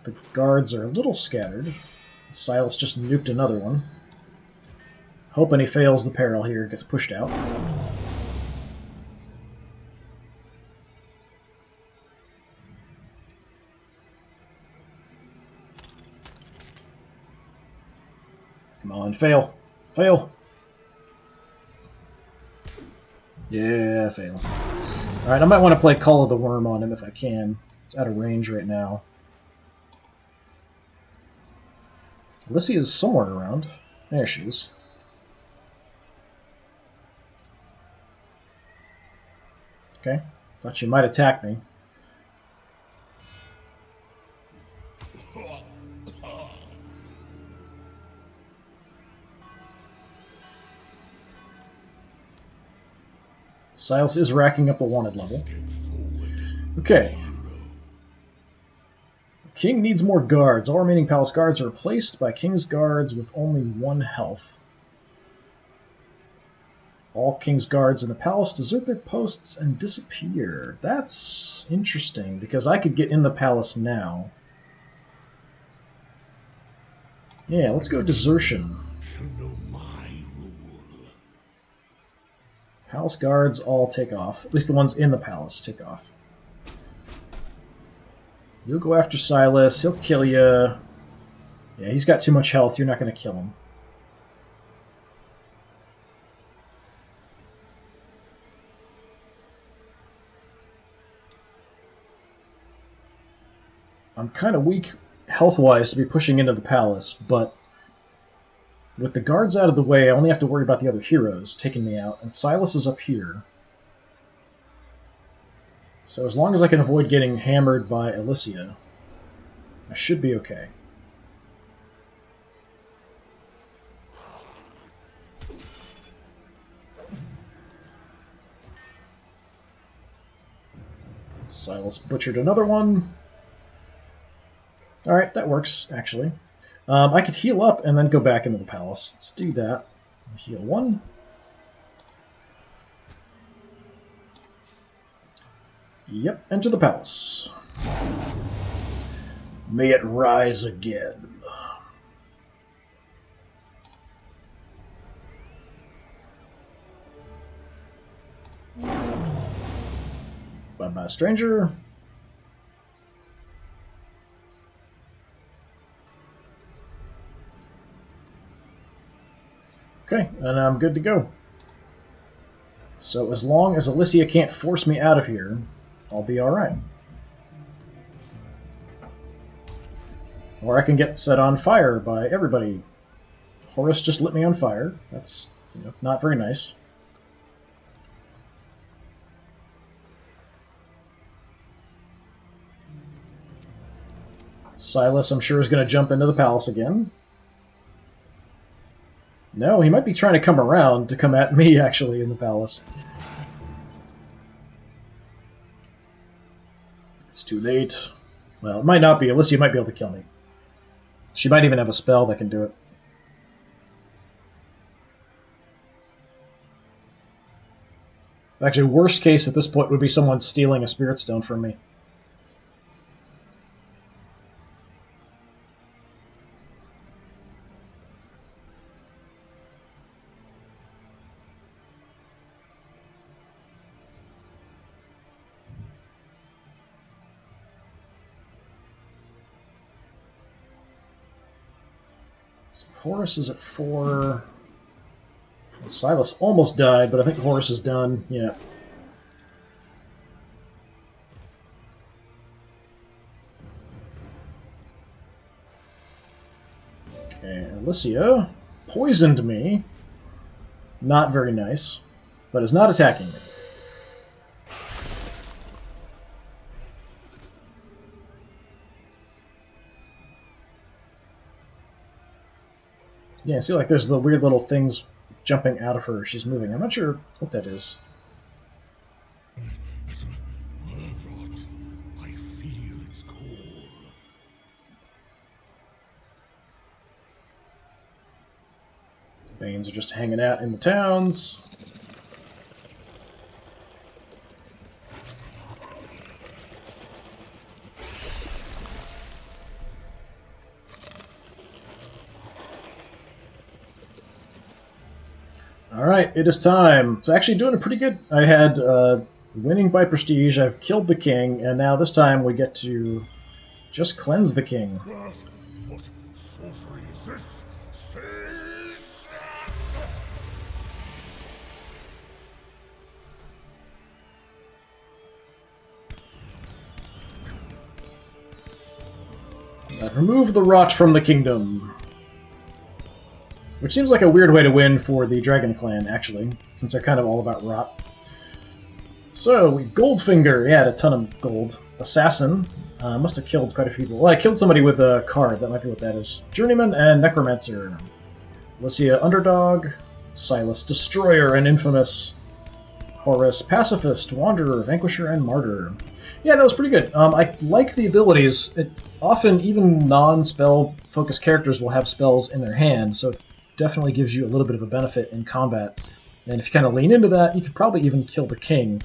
The guards are a little scattered. Silas just nuked another one. Hoping he fails the peril here, gets pushed out. Come on, fail. Fail. Yeah, fail. Alright, I might want to play Call of the Worm on him if I can. It's out of range right now. Alicia is somewhere around. There she is. Okay. Thought she might attack me. Silas is racking up a wanted level. Okay. The king needs more guards. All remaining palace guards are replaced by king's guards with only 1 health. All king's guards in the palace desert their posts and disappear. That's interesting, because I could get in the palace now. Yeah, let's go desertion. Palace guards all take off. At least the ones in the palace take off. You'll go after Silas. He'll kill you. Yeah, he's got too much health. You're not going to kill him. I'm kind of weak health-wise to be pushing into the palace, but with the guards out of the way, I only have to worry about the other heroes taking me out, and Silas is up here. So as long as I can avoid getting hammered by Alicia, I should be okay. Silas butchered another one. Alright, that works, actually. I could heal up and then go back into the palace. Let's do that. Heal 1. Yep, enter the palace. May it rise again. Bye-bye, stranger. Okay, and I'm good to go. So as long as Alicia can't force me out of here, I'll be alright. Or I can get set on fire by everybody. Horus just lit me on fire. That's not very nice. Silas, I'm sure, is going to jump into the palace again. No, he might be trying to come around to come at me, actually, in the palace. It's too late. Well, it might not be. Alicia might be able to kill me. She might even have a spell that can do it. Actually, worst case at this point would be someone stealing a spirit stone from me. So Horus is at 4. Well, Silas almost died, but I think Horus is done. Yeah. Okay, Alicia poisoned me. Not very nice, but is not attacking me. Yeah, see, like there's the weird little things jumping out of her. She's moving. I'm not sure what that is. Rot. I feel its call. Banes are just hanging out in the towns. Alright, it is time. It's actually doing pretty good. I had winning by prestige, I've killed the king, and now this time we get to just cleanse the king. What sorcery is this? Cease! I've removed the rot from the kingdom. Which seems like a weird way to win for the Dragon Clan, actually, since they're kind of all about rot. So, Goldfinger, yeah, had a ton of gold. Assassin, must have killed quite a few people. Well, I killed somebody with a card, that might be what that is. Journeyman and Necromancer. Lucia, Underdog. Silas, Destroyer and Infamous. Horus, Pacifist, Wanderer, Vanquisher, and Martyr. Yeah, that was pretty good. I like the abilities. Often, even non-spell-focused characters will have spells in their hand, so it definitely gives you a little bit of a benefit in combat. And if you kind of lean into that, you could probably even kill the king,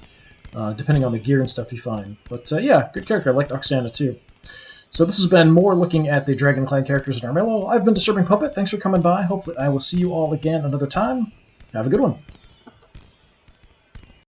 depending on the gear and stuff you find. But yeah, good character. I liked Oxana too. So this has been more looking at the Dragon Clan characters in Armello. I've been DisturbingPuppet. Thanks for coming by. Hopefully I will see you all again another time. Have a good one.